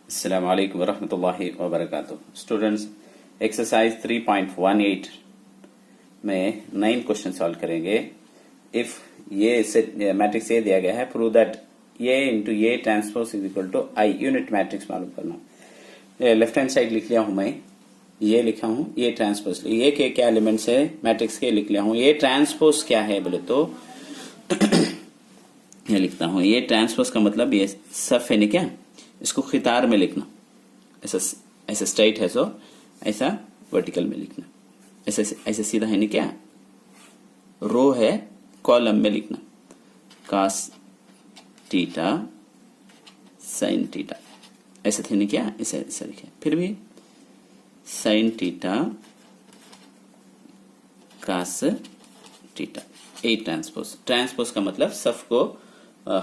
अस्सलाम वालेकुम वरहमतुल्लाहि वबरकातुह। स्टूडेंट्स, एक्सरसाइज 3.18 में 9 क्वेश्चन सॉल्व करेंगे। इफ ये मैट्रिक्स ए दिया गया है, prove that A into A transpose is equal to I. Unit matrix मालूम करना। लेफ्ट हैंड साइड लिख लिया हूं मैं, ये लिखा हूं ए ट्रांसपोज। ए के क्या एलिमेंट्स है मैट्रिक्स के लिख लिया हूं। ए ट्रांसपोज क्या है बोले तो ये लिखता हूं। ये ट्रांसपोज का मतलब ये सफ है नहीं क्या, इसको खितार में लिखना। ऐसा स्ट्राइट है सो ऐसा वर्टिकल में लिखना। ऐसा सीधा है नहीं क्या, रो है कॉलम में लिखना। कास थीटा साइन थीटा ऐसा थे नहीं क्या, ऐसा लिखे। फिर भी sine theta cos theta. A transpose. Transpose का मतलब सफ को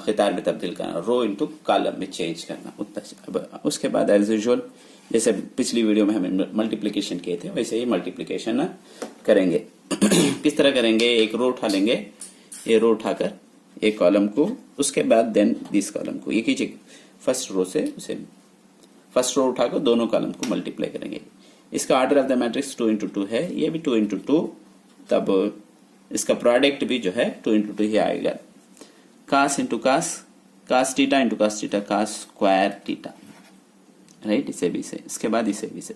खितार में तब्दील करना, रो इनटू कॉलम में चेंज करना। उतना उसके बाद एज यूजुअल जैसे पिछली वीडियो में हमें मल्टीप्लिकेशन किए थे वैसे ही मल्टीप्लिकेशन करेंगे। किस तरह करेंगे, एक रो उठा लेंगे, ये रो उठाकर एक कॉलम को, उसके बाद देन दिस कॉलम को। ये कीजिए फर्स्ट रो से उसे फर्स्ट रो उठाकर दोनों कॉलम को मल्टीप्लाई करेंगे। इसका order of the matrix 2 into 2 है, ये भी 2 इंटू 2। तब इसका प्रोडक्ट भी जो है 2 इंटू 2 ही आएगा। Cos into cos, cos theta into cos theta, cos square theta, right. इसे भी से, इसके बाद इसे भी से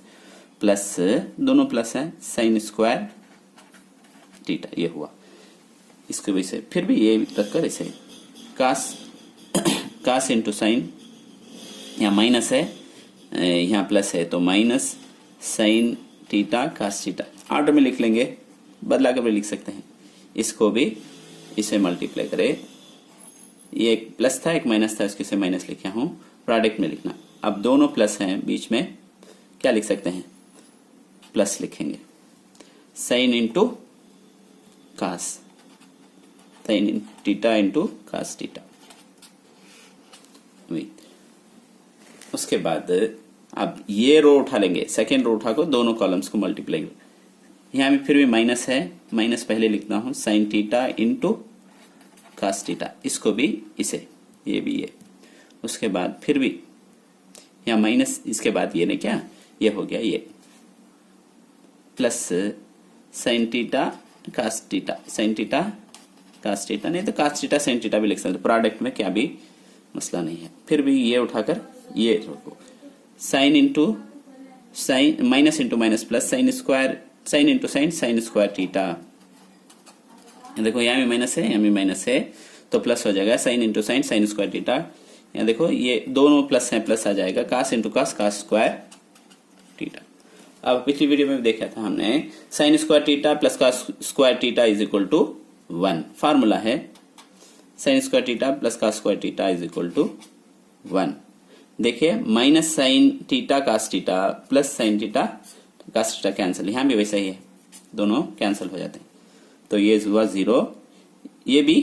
प्लस, दोनों प्लस है, साइन स्क्वायर थीटा ये हुआ। इसको भी से फिर भी ये रखकर इसे कास कास इंटू साइन, यहाँ माइनस है यहाँ प्लस है तो minus sine theta cos theta. Order में लिख लेंगे, बदला कर भी लिख सकते हैं। इसको भी इसे मल्टीप्लाई करें, ये एक प्लस था एक माइनस था, इसके से माइनस लिखा हूं। प्रोडक्ट में लिखना। अब दोनों प्लस हैं, बीच में क्या लिख सकते हैं, प्लस लिखेंगे। Sine into cos, sine theta into cos theta. उसके बाद अब ये रो उठा लेंगे, सेकेंड रो उठाकर दोनों कॉलम्स को मल्टीप्लाई। यहां भी फिर भी माइनस है, माइनस पहले लिखता हूं, sine theta into cos theta. इसको भी इसे, ये भी ये। उसके बाद फिर भी यहाँ माइनस, इसके बाद ये नहीं क्या, ये हो गया ये plus sine theta cos theta, sine theta cos theta, नहीं तो कास थीटा साइन थीटा भी लिख सकते। प्रोडक्ट में क्या भी मसला नहीं है। फिर भी ये उठाकर ये रखो, sign into sign, minus into minus plus, sine square, sign into sine, sine square theta. देखो यहाँ भी माइनस है, यहाँ भी माइनस है तो प्लस हो जाएगा, sine into sine, sine square theta. यहाँ देखो ये दोनों प्लस हैं, प्लस आ जाएगा, cos into cos, cos square theta. अब पिछली वीडियो में देखा था हमने, sine square theta plus cos square theta is equal to 1। Formula है sine square theta plus cos square theta is equal to 1। देखिए minus sine theta cos theta plus sine theta cos theta cancel, यहाँ भी वैसा ही है, दोनों cancel हो जाते हैं। तो ये हुआ 0, ये भी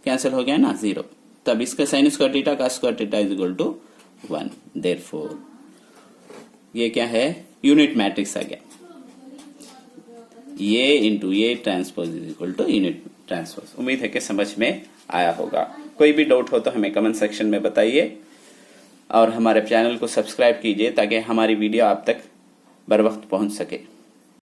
कैंसिल हो गया ना 0। तब इसका साइन स्क्वायर थीटा का square theta is equal to 1। Therefore ये क्या है, यूनिट मैट्रिक्स आ गया। ये इंटू ये transpose is equal to unit transpose. उम्मीद है कि समझ में आया होगा। कोई भी डाउट हो तो हमें कमेंट सेक्शन में बताइए और हमारे चैनल को सब्सक्राइब कीजिए ताकि हमारी वीडियो आप तक बर वक्त पहुंच सके।